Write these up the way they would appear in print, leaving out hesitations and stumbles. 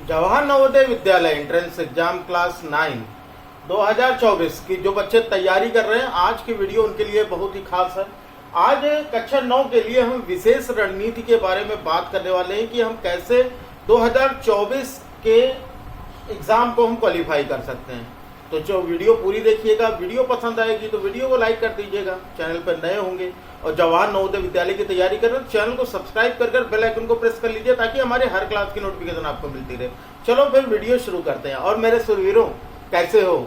Jawahar Navodaya Vidyalaya entrance exam class 9 2024 की जो बच्चे तैयारी कर रहे हैं, आज की वीडियो उनके लिए बहुत ही खास है। आज कक्षा 9 के लिए हम विशेष रणनीति के बारे में बात करने वाले हैं कि हम कैसे 2024 के एग्जाम को हम क्वालिफाई कर सकते हैं। तो जो वीडियो पूरी देखिएगा, वीडियो पसंद आएगी तो वीडियो को लाइक कर दीजिएगा। चैनल पर नए होंगे और जवाहर नवोदय विद्यालय की तैयारी कर रहे हैं, चैनल को सब्सक्राइब कर बेल आइकन को प्रेस कर लीजिए ताकि हमारे हर क्लास की नोटिफिकेशन आपको मिलती रहे। चलो फिर वीडियो शुरू करते हैं। और मेरे सुरवीरों, कैसे हो?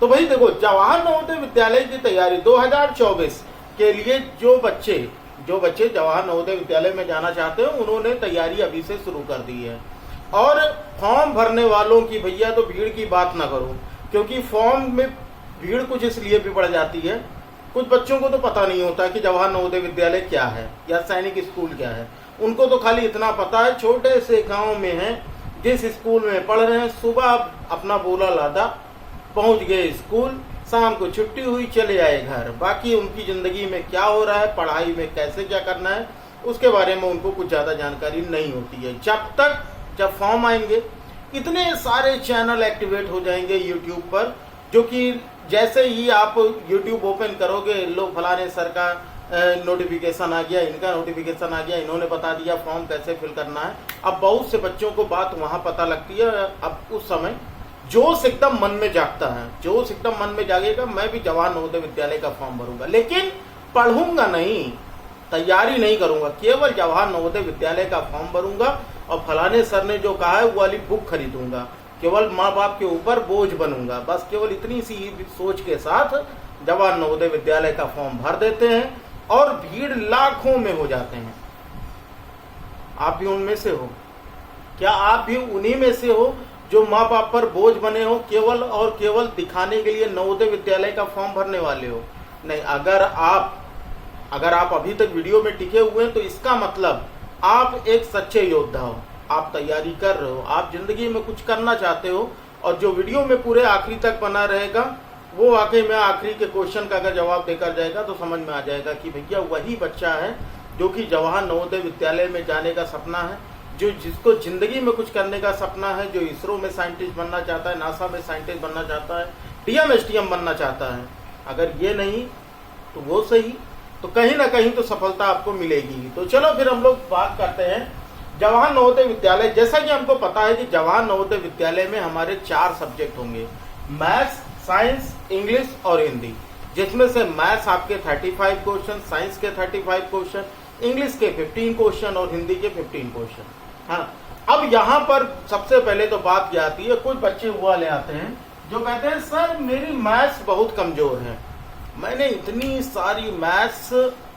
तो भाई देखो, जवाहर नवोदय विद्यालय की तैयारी 2024 के लिए जो बच्चे जवाहर नवोदय विद्यालय में जाना चाहते हैं, उन्होंने तैयारी अभी से शुरू कर दी है। और फॉर्म भरने वालों की भैया तो भीड़ की बात ना करो, क्योंकि फॉर्म में भीड़ कुछ इसलिए भी बढ़ जाती है। कुछ बच्चों को तो पता नहीं होता कि जवाहर नवोदय विद्यालय क्या है या सैनिक स्कूल क्या है। उनको तो खाली इतना पता है, छोटे से गांव में है, जिस स्कूल में पढ़ रहे हैं, सुबह अपना बोला लादा पहुंच गए स्कूल, शाम को छुट्टी हुई चले आए घर। बाकी उनकी जिंदगी में क्या हो रहा है, पढ़ाई में कैसे क्या करना है, उसके बारे में उनको कुछ ज्यादा जानकारी नहीं होती है। जब फॉर्म आएंगे, इतने सारे चैनल एक्टिवेट हो जाएंगे यूट्यूब पर, जो कि जैसे ही आप यूट्यूब ओपन करोगे, लो फलाने सर का नोटिफिकेशन आ गया, इनका नोटिफिकेशन आ गया, इन्होंने बता दिया फॉर्म कैसे फिल करना है। अब बहुत से बच्चों को बात वहां पता लगती है। अब उस समय जोश एकदम मन में जागता है, जोश एकदम मन में जागेगा, मैं भी जवाहर नवोदय विद्यालय का फॉर्म भरूंगा, लेकिन पढ़ूंगा नहीं, तैयारी नहीं करूंगा, केवल जवाहर नवोदय विद्यालय का फॉर्म भरूंगा और फलाने सर ने जो कहा है वो वाली बुक खरीदूंगा, केवल माँ बाप के ऊपर बोझ बनूंगा। बस केवल इतनी सी सोच के साथ जवाहर नवोदय विद्यालय का फॉर्म भर देते हैं और भीड़ लाखों में हो जाते हैं। आप भी उनमें से हो? क्या आप भी उन्हीं में से हो जो माँ बाप पर बोझ बने हो, केवल और केवल दिखाने के लिए नवोदय विद्यालय का फॉर्म भरने वाले हो? नहीं, अगर आप अभी तक वीडियो में टिके हुए हैं तो इसका मतलब आप एक सच्चे योद्धा हो, आप तैयारी कर रहे हो, आप जिंदगी में कुछ करना चाहते हो। और जो वीडियो में पूरे आखिरी तक बना रहेगा, वो वाकई में आखिरी के क्वेश्चन का अगर जवाब देकर जाएगा तो समझ में आ जाएगा कि भैया वही बच्चा है जो कि जवाहर नवोदय विद्यालय में जाने का सपना है, जिसको जिंदगी में कुछ करने का सपना है, जो इसरो में साइंटिस्ट बनना चाहता है, नासा में साइंटिस्ट बनना चाहता है, डीएम एसटीएम बनना चाहता है। अगर ये नहीं तो वो सही, तो कहीं ना कहीं तो सफलता आपको मिलेगी। तो चलो फिर हम लोग बात करते हैं जवाहर नवोदय विद्यालय। जैसा कि हमको पता है कि जवाहर नवोदय विद्यालय में हमारे 4 सब्जेक्ट होंगे, मैथ्स, साइंस, इंग्लिश और हिंदी, जिसमें से मैथ्स आपके 35 क्वेश्चन, साइंस के 35 क्वेश्चन, इंग्लिश के 15 क्वेश्चन और हिंदी के 15 क्वेश्चन। हाँ, अब यहाँ पर सबसे पहले तो बात क्या आती है, कुछ बच्चे हुआ ले आते हैं जो कहते हैं सर मेरी मैथ्स बहुत कमजोर है। मैंने इतनी सारी मैथ्स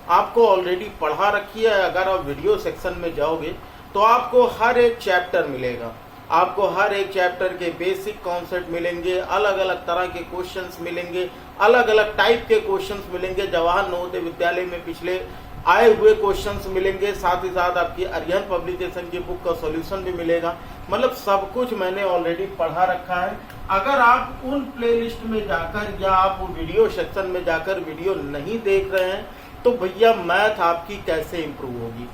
आपको ऑलरेडी पढ़ा रखी है। अगर आप वीडियो सेक्शन में जाओगे तो आपको हर एक चैप्टर मिलेगा, आपको हर एक चैप्टर के बेसिक कॉन्सेप्ट मिलेंगे, अलग अलग तरह के क्वेश्चंस मिलेंगे, अलग अलग टाइप के क्वेश्चंस मिलेंगे। जवाहर नवोदय विद्यालय में पिछले आए हुए क्वेश्चंस मिलेंगे, साथ ही साथ आपकी अरिहंत पब्लिकेशन की बुक का सॉल्यूशन भी मिलेगा। मतलब सब कुछ मैंने ऑलरेडी पढ़ा रखा है। अगर आप उन प्लेलिस्ट में जाकर या आप वीडियो सेक्शन में जाकर वीडियो नहीं देख रहे हैं तो भैया मैथ आपकी कैसे इंप्रूव होगी?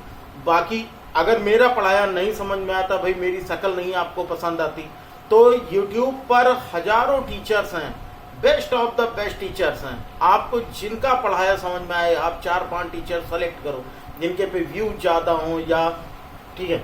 बाकी अगर मेरा पढ़ाया नहीं समझ में आता, भाई मेरी शक्ल नहीं आपको पसंद आती, तो YouTube पर हजारों टीचर्स हैं, best of the best teachers हैं। आपको जिनका पढ़ाया समझ में आए, आप 4-5 टीचर सेलेक्ट करो जिनके पे व्यूज ज्यादा हो, या ठीक है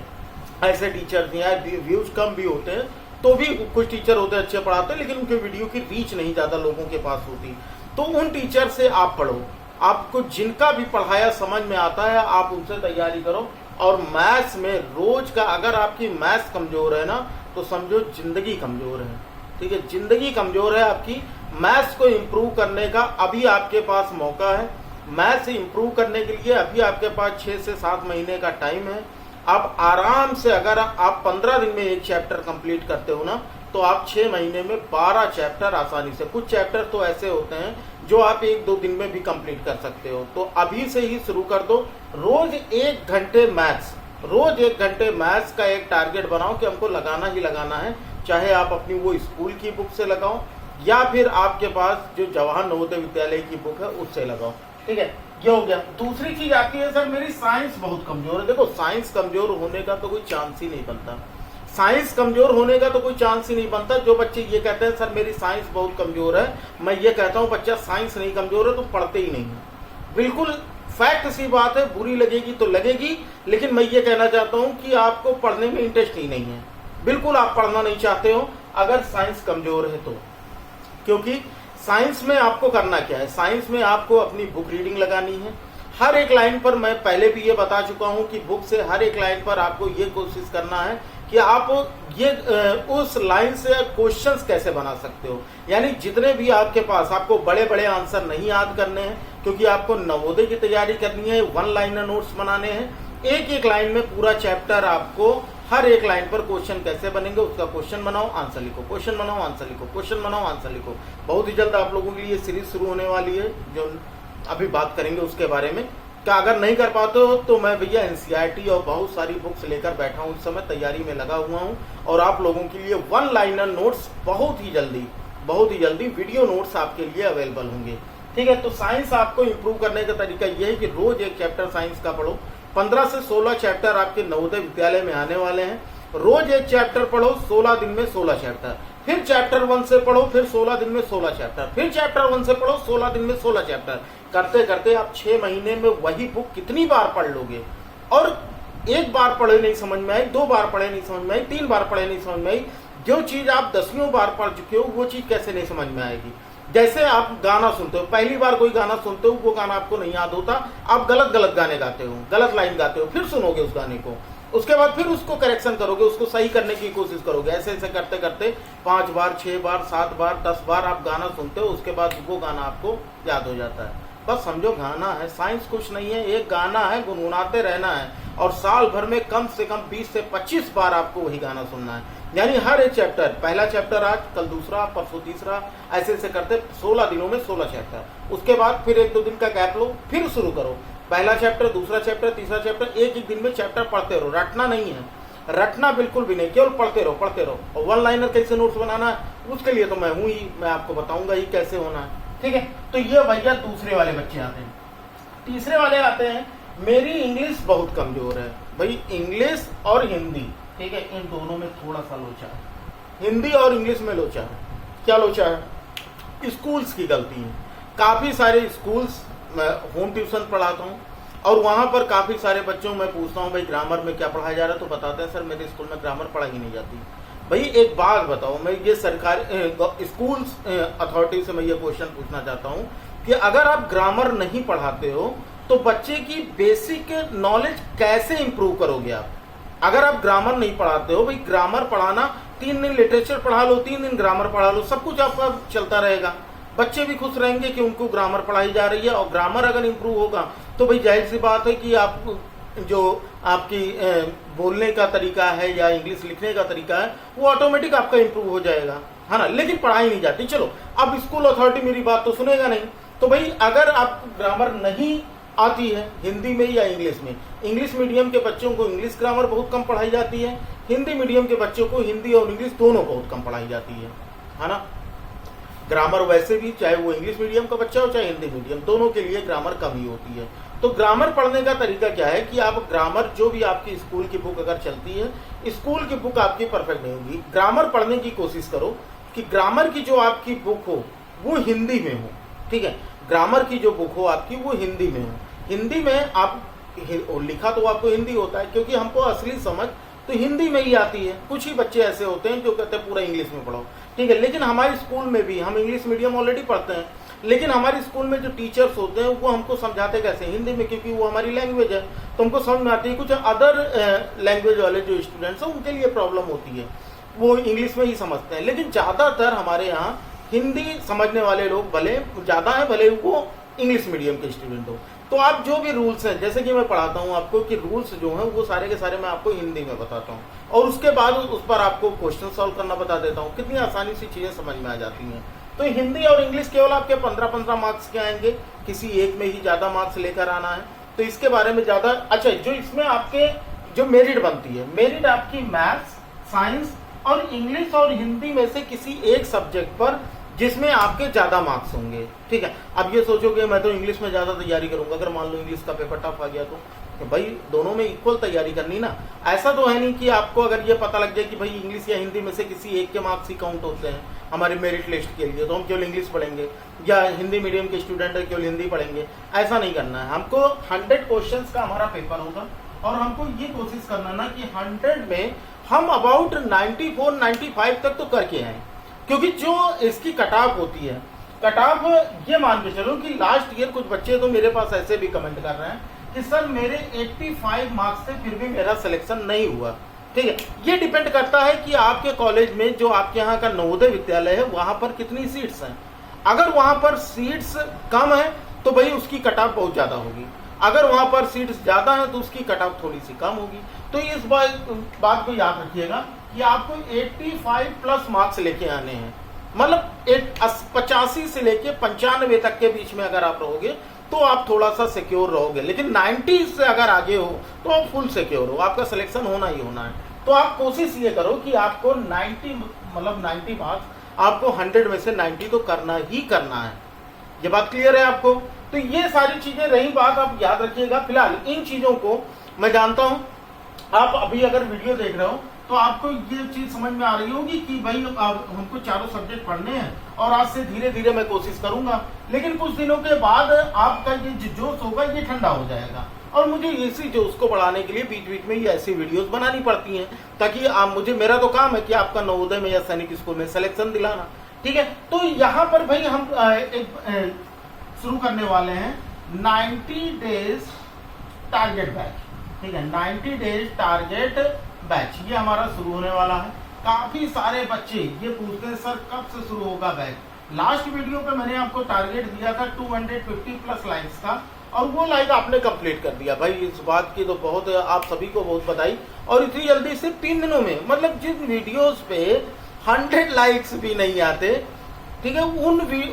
ऐसे टीचर्स यार व्यूज कम भी होते हैं तो भी कुछ टीचर होते हैं अच्छे पढ़ाते हैं, लेकिन उनके वीडियो की रीच नहीं ज्यादा लोगों के पास होती, तो उन टीचर से आप पढ़ो। आपको जिनका भी पढ़ाया समझ में आता है आप उनसे तैयारी करो। और मैथ्स में रोज का, अगर आपकी मैथ्स कमजोर है ना तो समझो जिंदगी कमजोर है। ठीक है, जिंदगी कमजोर है आपकी। मैथ्स को इम्प्रूव करने का अभी आपके पास मौका है। मैथ्स इम्प्रूव करने के लिए अभी आपके पास 6 से 7 महीने का टाइम है। आप आराम से, अगर आप 15 दिन में एक चैप्टर कंप्लीट करते हो ना, तो आप 6 महीने में 12 चैप्टर आसानी से, कुछ चैप्टर तो ऐसे होते हैं जो आप 1-2 दिन में भी कंप्लीट कर सकते हो। तो अभी से ही शुरू कर दो। रोज 1 घंटे मैथ्स, रोज 1 घंटे मैथ्स का एक टारगेट बनाओ कि हमको लगाना ही लगाना है। चाहे आप अपनी वो स्कूल की बुक से लगाओ या फिर आपके पास जो जवाहर नवोदय विद्यालय की बुक है उससे लगाओ। ठीक है, ये हो गया। दूसरी चीज आती है सर मेरी साइंस बहुत कमजोर है। देखो, साइंस कमजोर होने का तो कोई चांस ही नहीं बनता। साइंस कमजोर होने का तो कोई चांस ही नहीं बनता। जो बच्चे ये कहते हैं सर मेरी साइंस बहुत कमजोर है, मैं ये कहता हूँ बच्चा साइंस नहीं कमजोर है तो पढ़ते ही नहीं है। बिल्कुल फैक्ट सी बात है, बुरी लगेगी तो लगेगी, लेकिन मैं ये कहना चाहता हूँ कि आपको पढ़ने में इंटरेस्ट ही नहीं है, बिल्कुल आप पढ़ना नहीं चाहते हो अगर साइंस कमजोर है तो। क्योंकि साइंस में आपको करना क्या है, साइंस में आपको अपनी बुक रीडिंग लगानी है। हर एक लाइन पर मैं पहले भी ये बता चुका हूं कि बुक से हर एक लाइन पर आपको ये कोशिश करना है कि आप ये उस लाइन से क्वेश्चंस कैसे बना सकते हो। यानी जितने भी आपके पास, आपको बड़े बड़े आंसर नहीं याद करने हैं क्योंकि आपको नवोदय की तैयारी करनी है, वन लाइनर नोट्स बनाने हैं। एक एक लाइन में पूरा चैप्टर आपको, हर एक लाइन पर क्वेश्चन कैसे बनेंगे उसका क्वेश्चन बनाओ, आंसर लिखो, क्वेश्चन बनाओ, आंसर लिखो, क्वेश्चन बनाओ, आंसर लिखो। बहुत ही जल्द आप लोगों के लिए सीरीज शुरू होने वाली है जो अभी बात करेंगे उसके बारे में। क्या अगर नहीं कर पाते हो तो मैं भैया एनसीईआरटी और बहुत सारी बुक्स लेकर बैठा हूँ, इस समय तैयारी में लगा हुआ हूँ और आप लोगों के लिए वन लाइनर नोट्स बहुत ही जल्दी वीडियो नोट्स आपके लिए अवेलेबल होंगे। ठीक है, तो साइंस आपको इम्प्रूव करने का तरीका यह है कि रोज एक चैप्टर साइंस का पढ़ो। 15 से 16 चैप्टर आपके नवोदय विद्यालय में आने वाले हैं। रोज एक चैप्टर पढ़ो, 16 दिन में 16 चैप्टर, फिर चैप्टर 1 से पढ़ो, फिर 16 दिन में 16 चैप्टर, फिर चैप्टर 1 से पढ़ो, 16 दिन में 16 चैप्टर। करते करते आप 6 महीने में वही बुक कितनी बार पढ़ लोगे। और एक बार पढ़े नहीं समझ में आई, 2 बार पढ़े नहीं समझ में आई, 3 बार पढ़े नहीं समझ में आई, जो चीज आप 10वीं बार पढ़ चुके हो वो चीज कैसे नहीं समझ में आएगी। जैसे आप गाना सुनते हो, पहली बार कोई गाना सुनते हो, वो गाना आपको नहीं याद होता, आप गलत गाने गाते हो, गलत लाइन गाते हो, फिर सुनोगे उस गाने को, उसके बाद फिर उसको करेक्शन करोगे, उसको सही करने की कोशिश करोगे। ऐसे ऐसे करते करते 5 बार, 6 बार, 7 बार, 10 बार आप गाना सुनते हो, उसके बाद वो गाना आपको याद हो जाता है। बस समझो गाना है, साइंस कुछ नहीं है, एक गाना है, गुनगुनाते रहना है और साल भर में कम से कम 20 से 25 बार आपको वही गाना सुनना है। यानी हर एक चैप्टर, पहला चैप्टर आज, कल दूसरा, परसों तीसरा, ऐसे ऐसे करते 16 दिनों में 16 चैप्टर। उसके बाद फिर 1-2 दिन का गैप लो, फिर शुरू करो, पहला चैप्टर, दूसरा चैप्टर, तीसरा चैप्टर, एक एक दिन में चैप्टर पढ़ते रहो। रटना नहीं है, रटना बिल्कुल भी नहीं, केवल पढ़ते रहो। और वन लाइनर कैसे नोट्स बनाना है उसके लिए तो मैं हूं ही, मैं आपको बताऊंगा ही कैसे होना है। ठीक है, तो ये भैया दूसरे वाले बच्चे आते हैं। तीसरे वाले आते हैं मेरी इंग्लिश बहुत कमजोर है। भाई इंग्लिश और हिंदी, ठीक है, इन दोनों में थोड़ा सा लोचा है, हिंदी और इंग्लिश में लोचा है। क्या लोचा है? स्कूल्स की गलती है। काफी सारे स्कूल्स, मैं होम ट्यूशन पढ़ाता हूँ और वहां पर काफी सारे बच्चों में पूछता हूँ भाई ग्रामर में क्या पढ़ाया जा रहा है, तो बताते हैं सर मेरे स्कूल में ग्रामर पढ़ाई नहीं जाती। भाई एक बात बताओ, मैं ये सरकारी स्कूल अथॉरिटी से मैं ये क्वेश्चन पूछना चाहता हूँ कि अगर आप ग्रामर नहीं पढ़ाते हो तो बच्चे की बेसिक नॉलेज कैसे इंप्रूव करोगे आप? अगर आप ग्रामर नहीं पढ़ाते हो, भाई ग्रामर पढ़ाना, 3 दिन लिटरेचर पढ़ा लो, 3 दिन ग्रामर पढ़ा लो, सब कुछ आपका चलता रहेगा, बच्चे भी खुश रहेंगे कि उनको ग्रामर पढ़ाई जा रही है। और ग्रामर अगर इंप्रूव होगा तो भाई जाहिर सी बात है कि आप जो आपकी बोलने का तरीका है या इंग्लिश लिखने का तरीका है वो ऑटोमेटिक आपका इंप्रूव हो जाएगा, है ना। लेकिन पढ़ाई नहीं जाती। चलो अब स्कूल अथॉरिटी मेरी बात तो सुनेगा नहीं, तो भाई अगर आप ग्रामर नहीं आती है हिंदी में या इंग्लिश में, इंग्लिश मीडियम के बच्चों को इंग्लिश ग्रामर बहुत कम पढ़ाई जाती है, हिंदी मीडियम के बच्चों को हिंदी और इंग्लिश दोनों बहुत कम पढ़ाई जाती है ना। ग्रामर वैसे भी चाहे वो इंग्लिश मीडियम का बच्चा हो चाहे हिंदी मीडियम, दोनों के लिए ग्रामर कम ही होती है। तो ग्रामर पढ़ने का तरीका क्या है कि आप ग्रामर, जो भी आपकी स्कूल की बुक अगर चलती है, स्कूल की बुक आपकी परफेक्ट नहीं होगी, ग्रामर पढ़ने की कोशिश करो कि ग्रामर की जो आपकी बुक हो वो हिंदी में हो। ठीक है, ग्रामर की जो बुक हो आपकी वो हिंदी में हो। हिंदी में आप लिखा तो आपको हिंदी होता है क्योंकि हमको असली समझ तो हिंदी में ही आती है। कुछ ही बच्चे ऐसे होते हैं जो कहते हैं पूरा इंग्लिश में पढ़ो, ठीक है। लेकिन हमारे स्कूल में भी, हम इंग्लिश मीडियम ऑलरेडी पढ़ते हैं, लेकिन हमारे स्कूल में जो टीचर्स होते हैं वो हमको समझाते कैसे, हिंदी में, क्योंकि वो हमारी लैंग्वेज है तो हमको समझ में आती है। कुछ अदर लैंग्वेज वाले जो स्टूडेंट्स हैं उनके लिए प्रॉब्लम होती है, वो इंग्लिश में ही समझते हैं। लेकिन ज्यादातर हमारे यहाँ हिंदी समझने वाले लोग भले ज्यादा है, भले वो इंग्लिश मीडियम के स्टूडेंट हो। तो आप जो भी रूल्स हैं, जैसे कि मैं पढ़ाता हूँ आपको कि रूल्स जो हैं वो सारे के सारे मैं आपको हिंदी में बताता हूँ और उसके बाद उस पर आपको क्वेश्चन सॉल्व करना बता देता हूँ। कितनी आसानी से चीजें समझ में आ जाती हैं। तो हिंदी और इंग्लिश केवल आपके 15-15 मार्क्स के आएंगे, किसी एक में ही ज्यादा मार्क्स लेकर आना है, तो इसके बारे में ज्यादा। अच्छा, जो इसमें आपके जो मेरिट बनती है, मेरिट आपकी मैथ्स, साइंस और इंग्लिश और हिंदी में से किसी एक सब्जेक्ट पर जिसमें आपके ज्यादा मार्क्स होंगे। ठीक है, अब ये सोचोगे मैं तो इंग्लिश में ज्यादा तैयारी करूंगा, अगर मान लो इंग्लिश का पेपर टफ आ गया कि भाई दोनों में इक्वल तैयारी करनी ना। ऐसा तो है नहीं कि आपको अगर ये पता लग जाए कि भाई इंग्लिश या हिंदी में से किसी एक के मार्क्स ही काउंट होते हैं हमारे मेरिट लिस्ट के लिए, तो हम केवल इंग्लिश पढ़ेंगे, या हिंदी मीडियम के स्टूडेंट है केवल हिंदी पढ़ेंगे। ऐसा नहीं करना है। हमको 100 क्वेश्चंस का हमारा पेपर होगा और हमको ये कोशिश करना ना कि 100 में हम अबाउट 94-95 तक तो करके आए, क्योंकि जो इसकी कट ऑफ होती है, कट ऑफ ये मान के चलो कि लास्ट ईयर कुछ बच्चे तो मेरे पास ऐसे भी कमेंट कर रहे हैं कि सर मेरे 85 मार्क्स से फिर भी मेरा सिलेक्शन नहीं हुआ। ठीक है, ये डिपेंड करता है कि आपके कॉलेज में जो आपके यहाँ का नवोदय विद्यालय है वहां पर कितनी सीट्स हैं। अगर वहां पर सीट्स कम है तो भाई उसकी कट ऑफ बहुत ज्यादा होगी, अगर वहां पर सीट्स ज्यादा है तो उसकी कट ऑफ थोड़ी सी कम होगी। तो इस बात को याद रखिएगा कि आपको 85 प्लस मार्क्स लेके आने हैं, मतलब 85 से लेके 95 तक के बीच में अगर आप रहोगे तो आप थोड़ा सा सिक्योर रहोगे। लेकिन 90 से अगर आगे हो तो आप फुल सिक्योर हो, आपका सिलेक्शन होना ही होना है। तो आप कोशिश ये करो कि आपको 90 मार्क्स आपको 100 में से 90 तो करना ही करना है। ये बात क्लियर है आपको? तो ये सारी चीजें रही बात, आप याद रखिएगा। फिलहाल इन चीजों को मैं जानता हूं आप अभी अगर वीडियो देख रहे हो तो आपको ये चीज समझ में आ रही होगी कि भाई हमको चारों सब्जेक्ट पढ़ने हैं और आज से धीरे धीरे मैं कोशिश करूंगा, लेकिन कुछ दिनों के बाद आपका ये जोश होगा ये ठंडा हो जाएगा। और मुझे इसी जोश को बढ़ाने के लिए बीच बीच में ये ऐसी वीडियोस बनानी पड़ती हैं ताकि मेरा तो काम है कि आपका नवोदय में या सैनिक स्कूल में सिलेक्शन दिलाना। ठीक है, तो यहाँ पर भाई हम शुरू करने वाले हैं 90 डेज टारगेट बैच। ठीक है, 90 डेज टारगेट बैच ये हमारा शुरू होने वाला है। काफी सारे बच्चे ये पूछते हैं सर कब से शुरू होगा बैच। लास्ट वीडियो पे मैंने आपको टारगेट दिया था 250 प्लस लाइक्स का और वो लाइक आपने कंप्लीट कर दिया। भाई इस बात की तो बहुत आप सभी को बहुत बधाई। और इतनी जल्दी से 3 दिनों में, मतलब जिन वीडियोस पे 100 लाइक्स भी नहीं आते, ठीक है,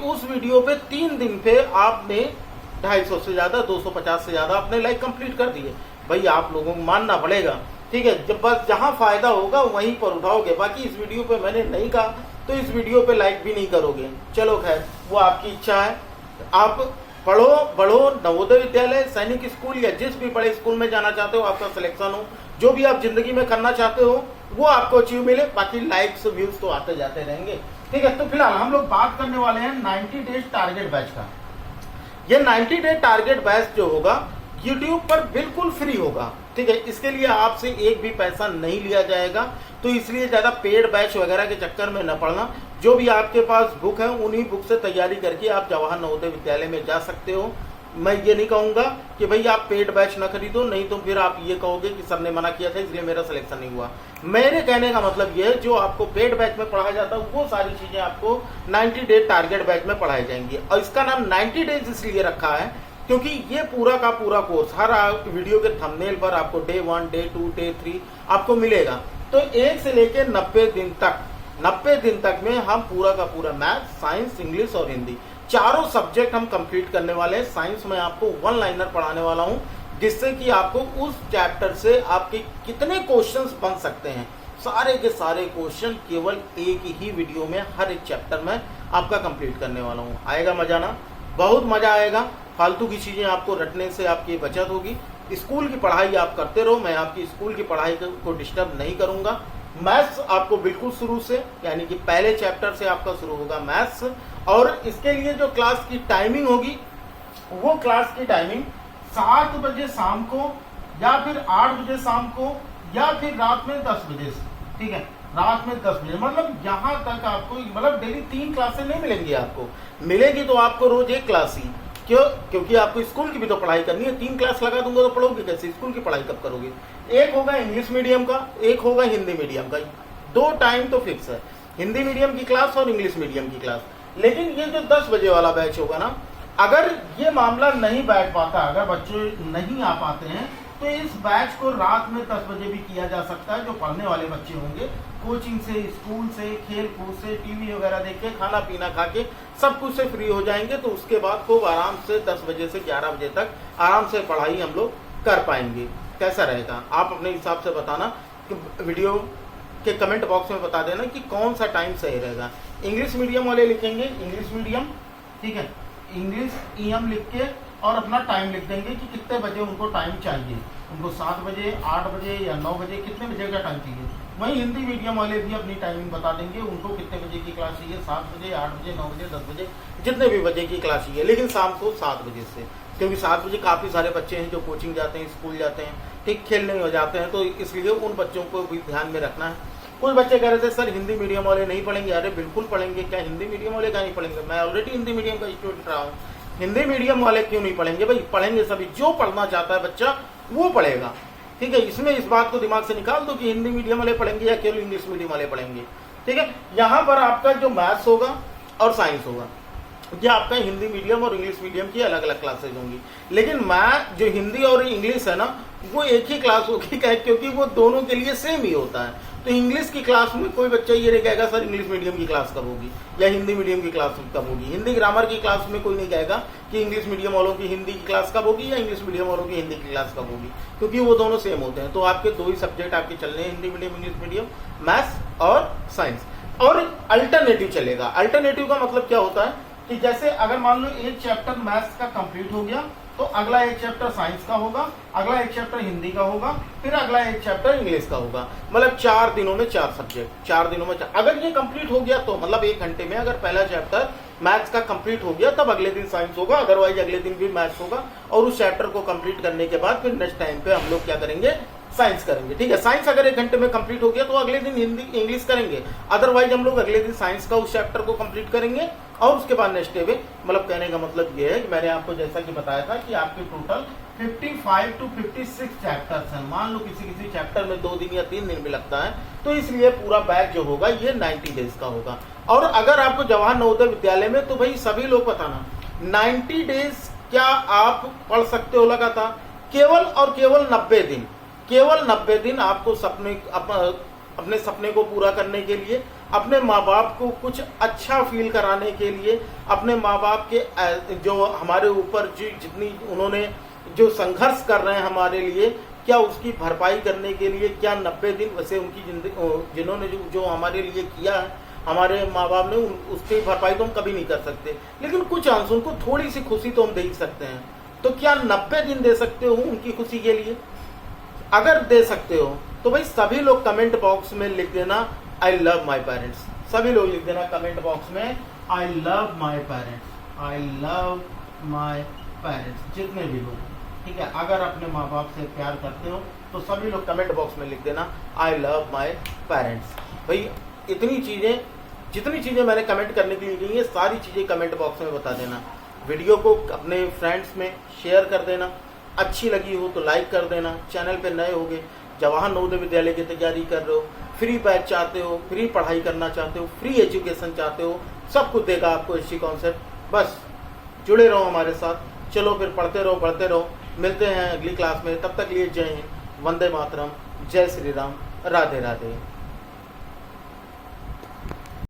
उस वीडियो पे 3 दिन पे आपने 250 से ज्यादा 250 से ज्यादा अपने लाइक कंप्लीट कर दिए। भाई आप लोगों को मानना पड़ेगा। ठीक है, जब बस जहां फायदा होगा वहीं पर उठाओगे। बाकी इस वीडियो पे मैंने नहीं कहा तो इस वीडियो पे लाइक भी नहीं करोगे। चलो खैर, वो आपकी इच्छा है। आप पढ़ो बढ़ो, नवोदय विद्यालय, सैनिक स्कूल या जिस भी बड़े स्कूल में जाना चाहते हो, आपका सिलेक्शन हो, जो भी आप जिंदगी में करना चाहते हो वो आपको अचीव मिले। बाकी लाइक्स व्यूज तो आते जाते रहेंगे। ठीक है, तो फिलहाल हम लोग बात करने वाले हैं 90 डेज टारगेट बैच का। ये 90 डे टारगेट बैच जो होगा YouTube पर बिल्कुल फ्री होगा। ठीक है, इसके लिए आपसे एक भी पैसा नहीं लिया जाएगा, तो इसलिए ज्यादा पेड बैच वगैरह के चक्कर में न पड़ना। जो भी आपके पास बुक है उन्हीं बुक से तैयारी करके आप जवाहर नवोदय विद्यालय में जा सकते हो। मैं ये नहीं कहूंगा कि भाई आप पेड बैच ना खरीदो, नहीं तो फिर आप ये कहोगे कि सर ने मना किया था इसलिए मेरा सिलेक्शन नहीं हुआ। मेरे कहने का मतलब ये है, जो आपको पेड बैच में पढ़ाया जाता है वो सारी चीजें आपको 90 डे टारगेट बैच में पढ़ाई जाएंगी। और इसका नाम 90 डेज इसलिए रखा है क्योंकि ये पूरा का पूरा कोर्स हर वीडियो के थंबनेल पर आपको डे 1, डे 2, डे 3 आपको मिलेगा। तो 1 से लेकर 90 दिन तक में हम पूरा का पूरा मैथ, साइंस, इंग्लिश और हिंदी चारों सब्जेक्ट हम कंप्लीट करने वाले हैं। साइंस में आपको 1 लाइनर पढ़ाने वाला हूं, जिससे कि आपको उस चैप्टर से आपके कितने क्वेश्चंस बन सकते हैं, सारे के सारे क्वेश्चन केवल एक ही वीडियो में हर एक चैप्टर में आपका कंप्लीट करने वाला हूं। आएगा मजा ना? बहुत मजा आएगा। फालतू की चीजें आपको रटने से आपकी बचत होगी। स्कूल की पढ़ाई आप करते रहो, मैं आपकी स्कूल की पढ़ाई को डिस्टर्ब नहीं करूंगा। मैथ्स आपको बिल्कुल शुरू से, यानी कि पहले चैप्टर से आपका शुरू होगा मैथ्स। और इसके लिए जो क्लास की टाइमिंग होगी वो क्लास की टाइमिंग 7 बजे शाम को या फिर 8 बजे शाम को या फिर रात में 10 बजे से। ठीक है, रात में 10 बजे, मतलब यहाँ तक आपको, मतलब डेली 3 क्लासें नहीं मिलेंगी आपको। मिलेगी तो आपको रोज 1 क्लास ही। क्यों? क्योंकि आपको स्कूल की भी तो पढ़ाई करनी है। 3 क्लास लगा दूंगा तो पढ़ोगे कैसे? स्कूल की पढ़ाई कब करोगे? एक होगा इंग्लिश मीडियम का, एक होगा हिंदी मीडियम का। 2 टाइम तो फिक्स है, हिंदी मीडियम की क्लास और इंग्लिश मीडियम की क्लास। लेकिन ये जो 10 बजे वाला बैच होगा ना, अगर ये मामला नहीं बैठ पाता, अगर बच्चे नहीं आ पाते हैं, तो इस बैच को रात में 10 बजे भी किया जा सकता है। जो पढ़ने वाले बच्चे होंगे, कोचिंग से, स्कूल से, खेल कूद से, टीवी वगैरह देख के, खाना पीना खा के सब कुछ से फ्री हो जाएंगे, तो उसके बाद खूब आराम से 10 बजे से 11 बजे तक आराम से पढ़ाई हम लोग कर पाएंगे। कैसा रहेगा आप अपने हिसाब से बताना कि वीडियो के कमेंट बॉक्स में बता देना कि कौन सा टाइम सही रहेगा। इंग्लिश मीडियम वाले लिखेंगे इंग्लिश मीडियम, ठीक है, इंग्लिश EM लिख के और अपना टाइम लिख देंगे कि कितने बजे उनको टाइम चाहिए, उनको 7 बजे, 8 बजे या 9 बजे, कितने बजे का टाइम चाहिए। वहीं हिंदी मीडियम वाले भी अपनी टाइमिंग बता देंगे, उनको कितने बजे की क्लास चाहिए, 7 बजे, 8 बजे, 9 बजे, 10 बजे, जितने भी बजे की क्लास चाहिए, लेकिन शाम को 7 बजे से, क्योंकि 7 बजे काफ़ी सारे बच्चे हैं जो कोचिंग जाते हैं, स्कूल जाते हैं, ठीक, खेलने हो जाते हैं, तो इसलिए उन बच्चों को भी ध्यान में रखना है। कुछ बच्चे कह रहे थे सर हिंदी मीडियम वाले नहीं पढ़ेंगे, अरे बिल्कुल पढ़ेंगे, क्या हिंदी मीडियम वाले क्या नहीं पढ़ेंगे, मैं ऑलरेडी हिंदी मीडियम का स्टूडेंट रहा हूँ। हिंदी मीडियम वाले क्यों नहीं पढ़ेंगे भाई, पढ़ेंगे सभी, जो पढ़ना चाहता है बच्चा वो पढ़ेगा, ठीक है। इसमें इस बात को दिमाग से निकाल दो कि हिंदी मीडियम वाले पढ़ेंगे या केवल इंग्लिश मीडियम वाले पढ़ेंगे, ठीक है। यहाँ पर आपका जो मैथ्स होगा और साइंस होगा, ये आपका हिंदी मीडियम और इंग्लिश मीडियम की अलग अलग क्लासेज होंगी, लेकिन मैथ जो हिंदी और इंग्लिश है ना वो एक ही क्लास होगी, क्योंकि वो दोनों के लिए सेम ही होता है। तो इंग्लिश की क्लास में कोई बच्चा ये नहीं कहेगा सर इंग्लिश मीडियम की क्लास कब होगी या हिंदी मीडियम की क्लास कब होगी। हिंदी ग्रामर की क्लास में कोई नहीं कहेगा कि इंग्लिश मीडियम वालों की हिंदी की क्लास कब होगी या इंग्लिश मीडियम वालों की हिंदी की क्लास कब होगी, क्योंकि वो दोनों सेम होते हैं। तो आपके दो ही सब्जेक्ट आपके चल रहे हैं, Hindi medium, English medium, maths और साइंस। और अल्टरनेटिव चलेगा। अल्टरनेटिव का मतलब क्या होता है कि जैसे अगर मान लो एक चैप्टर मैथ्स का कंप्लीट हो गया तो अगला एक चैप्टर साइंस का होगा, अगला एक चैप्टर हिंदी का होगा, फिर अगला एक चैप्टर इंग्लिश का होगा। मतलब 4 दिनों में 4 सब्जेक्ट, 4 दिनों में 4। अगर ये कंप्लीट हो गया तो मतलब 1 घंटे में अगर पहला चैप्टर मैथ्स का कंप्लीट हो गया तब अगले दिन साइंस होगा, अदरवाइज अगले दिन भी मैथ्स होगा। और उस चैप्टर को कंप्लीट करने के बाद फिर नेक्स्ट टाइम पे हम लोग क्या करेंगे, साइंस करेंगे, ठीक है। साइंस अगर 1 घंटे में कंप्लीट हो गया तो अगले दिन हिंदी इंग्लिश करेंगे, अदरवाइज हम लोग अगले दिन साइंस का उस चैप्टर को कंप्लीट करेंगे और उसके बाद नेक्स्ट डे में। मतलब कहने का मतलब ये है कि मैंने आपको जैसा कि बताया था कि आपके टोटल 55 to 56 चैप्टर्स हैं। मान लो किसी चैप्टर में 2 दिन या 3 दिन भी लगता है, तो इसलिए पूरा बैच जो होगा ये 90 डेज का होगा। और अगर आपको जवाहर नवोदय विद्यालय में, तो भाई सभी लोग बताना 90 डेज क्या आप पढ़ सकते हो लगातार? केवल और केवल 90 दिन, केवल 90 दिन आपको अपने सपने को पूरा करने के लिए, अपने माँ बाप को कुछ अच्छा फील कराने के लिए, अपने माँ बाप के जो हमारे ऊपर जितनी उन्होंने जो संघर्ष कर रहे हैं हमारे लिए, क्या उसकी भरपाई करने के लिए क्या 90 दिन वैसे उनकी जिंदगी जिन्होंने जो हमारे लिए किया है हमारे माँ बाप ने, उसकी भरपाई तो हम कभी नहीं कर सकते, लेकिन कुछ अंश उनको थोड़ी सी खुशी तो हम दे ही सकते हैं। तो क्या 90 दिन दे सकते हो उनकी खुशी के लिए? अगर दे सकते हो तो भाई सभी लोग कमेंट बॉक्स में लिख देना आई लव माई पेरेंट्स। सभी लोग लिख देना कमेंट बॉक्स में I love my parents, I love my parents, जितने भी लोग, ठीक है। अगर अपने माँ बाप से प्यार करते हो तो सभी लोग कमेंट बॉक्स में लिख देना आई लव माई पेरेंट्स। भाई जितनी चीज़ें मैंने कमेंट करने के लिए दी है सारी चीज़ें कमेंट बॉक्स में बता देना। वीडियो को अपने फ्रेंड्स में शेयर कर देना, अच्छी लगी हो तो लाइक कर देना। चैनल पे नए होगे, जवाहर नवोदय विद्यालय की तैयारी कर रहे हो, फ्री बैच चाहते हो, फ्री पढ़ाई करना चाहते हो, फ्री एजुकेशन चाहते हो, सब कुछ देगा आपको एसटी कॉन्सेप्ट। बस जुड़े रहो हमारे साथ, चलो फिर पढ़ते रहो बढ़ते रहो। मिलते हैं अगली क्लास में, तब तक लिए जय हिंद, वंदे मातरम, जय श्री राम, राधे राधे।